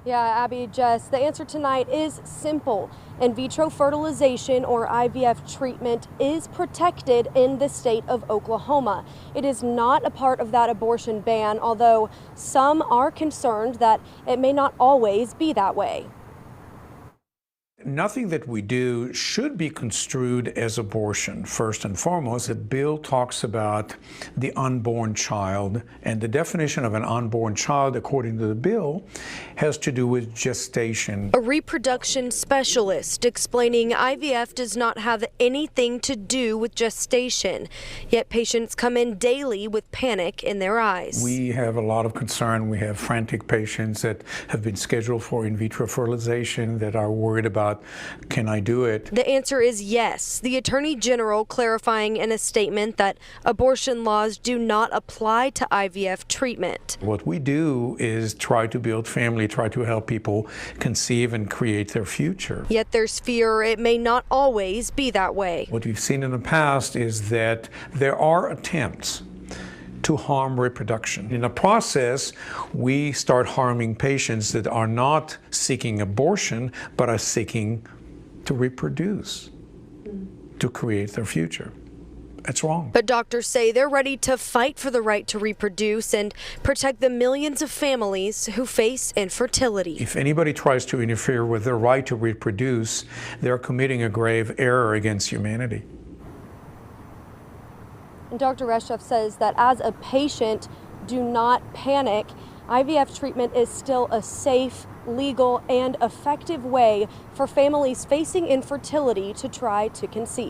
Yeah, Abby, Jess, the answer tonight is simple. In vitro fertilization or IVF treatment is protected in the state of Oklahoma. It is not a part of that abortion ban, although some are concerned that it may not always be that way. Nothing that we do should be construed as abortion. First and foremost, the bill talks about the unborn child, and the definition of an unborn child, according to the bill, has to do with gestation. A reproduction specialist explaining IVF does not have anything to do with gestation, yet patients come in daily with panic in their eyes. We have a lot of concern. We have frantic patients that have been scheduled for in vitro fertilization that are worried about, can I do it? The answer is yes. The Attorney General clarifying in a statement that abortion laws do not apply to IVF treatment. What we do is try to build family, try to help people conceive and create their future. Yet there's fear it may not always be that way. What we've seen in the past is that there are attempts to harm reproduction. In the process, we start harming patients that are not seeking abortion, but are seeking to reproduce, to create their future. That's wrong. But doctors say they're ready to fight for the right to reproduce and protect the millions of families who face infertility. If anybody tries to interfere with their right to reproduce, they're committing a grave error against humanity. And Dr. Reshef says that as a patient, do not panic. IVF treatment is still a safe, legal, and effective way for families facing infertility to try to conceive.